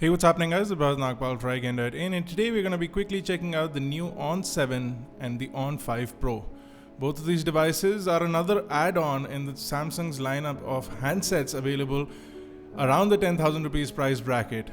Hey, what's happening guys? It's Bharat Nagpal for iGyaan, and today we're going to be quickly checking out the new On 7 and the On 5 Pro. Both of these devices are another add-on in the Samsung's lineup of handsets available around the 10,000 rupees price bracket.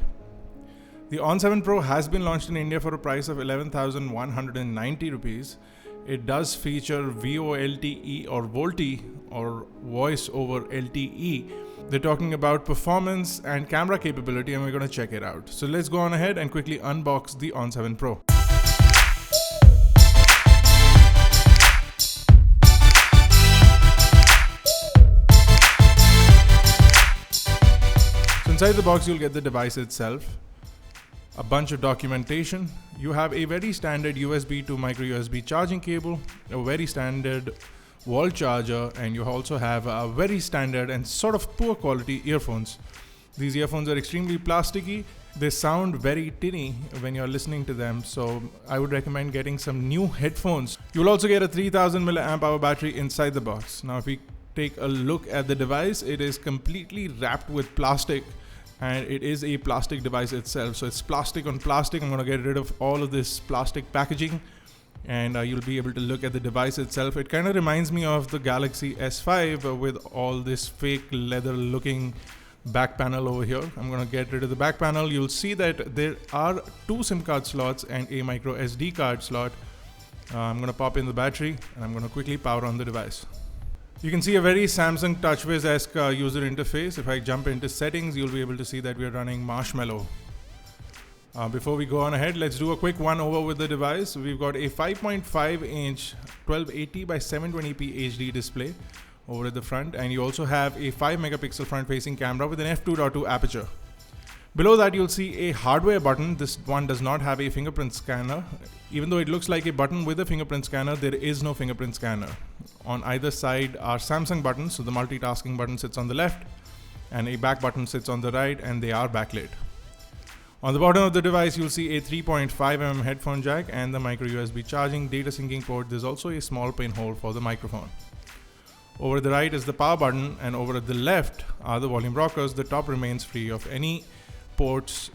The On 7 Pro has been launched in India for a price of 11,190 rupees. It does feature VoLTE or VoLTE or Voice over LTE. They're talking about performance and camera capability, and we're going to check it out. So let's go on ahead and quickly unbox the On 7 Pro. So inside the box you'll get the device itself, a bunch of documentation. You have a very standard USB to micro USB charging cable, a very standard wall charger, and you also have a very standard and sort of poor quality earphones. These earphones are extremely plasticky. They sound very tinny when you're listening to them, so I would recommend getting some new headphones. You'll also get a 3000 mAh battery inside the box. Now if we take a look at the device, it is completely wrapped with plastic, and it is a plastic device itself. So it's plastic on plastic. I'm going to get rid of all of this plastic packaging, and you'll be able to look at the device itself. It kind of reminds me of the Galaxy S5 with all this fake leather looking back panel over here. I'm going to get rid of the back panel. You'll see that there are two SIM card slots and a micro SD card slot. I'm going to pop in the battery and I'm going to quickly power on the device. You can see a very Samsung TouchWiz-esque user interface. If I jump into settings, you'll be able to see that we are running Marshmallow. Before we go on ahead, let's do a quick one over with the device. We've got a 5.5-inch 1280 by 720p HD display over at the front, and you also have a 5 megapixel front-facing camera with an f2.2 aperture. Below that, you'll see a hardware button. This one does not have a fingerprint scanner. Even though it looks like a button with a fingerprint scanner, there is no fingerprint scanner. On either side are Samsung buttons, so the multitasking button sits on the left and a back button sits on the right, and they are backlit. On the bottom of the device, you'll see a 3.5mm headphone jack and the micro USB charging data syncing port. There's also a small pinhole for the microphone. Over the right is the power button, and over at the left are the volume rockers. The top remains free of any ports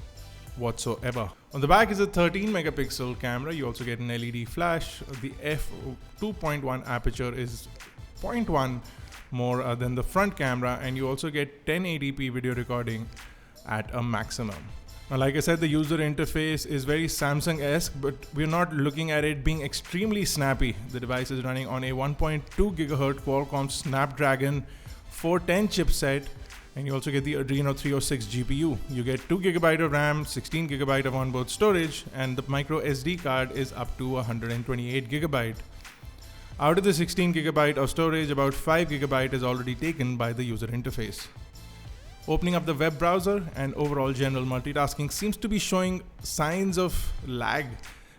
whatsoever. On the back is a 13 megapixel camera. You also get an LED flash. The f2.1 aperture is 0.1 more than the front camera, and you also get 1080p video recording at a maximum. Now, like I said, the user interface is very Samsung-esque, but we're not looking at it being extremely snappy. The device is running on a 1.2 GHz Qualcomm Snapdragon 410 chipset, and you also get the Adreno 306 GPU. You get 2 GB of RAM, 16 GB of onboard storage, and the micro SD card is up to 128 GB. Out of the 16 GB of storage, about 5 GB is already taken by the user interface. Opening up the web browser and overall general multitasking seems to be showing signs of lag,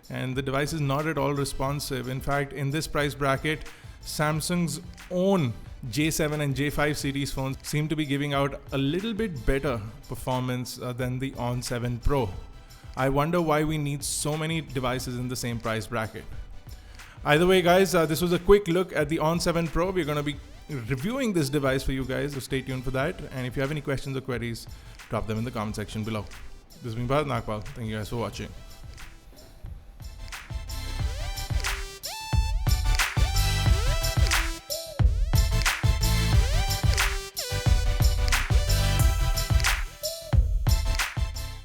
and the device is not at all responsive. In fact, in this price bracket, Samsung's own J7 and J5 series phones seem to be giving out a little bit better performance than the On 7 Pro. I wonder why we need so many devices in the same price bracket. Either way, guys, this was a quick look at the On 7 Pro. We're going to be reviewing this device for you guys, so stay tuned for that. And if you have any questions or queries, drop them in the comment section below. This has been Bharat Nagpal. Thank you guys for watching.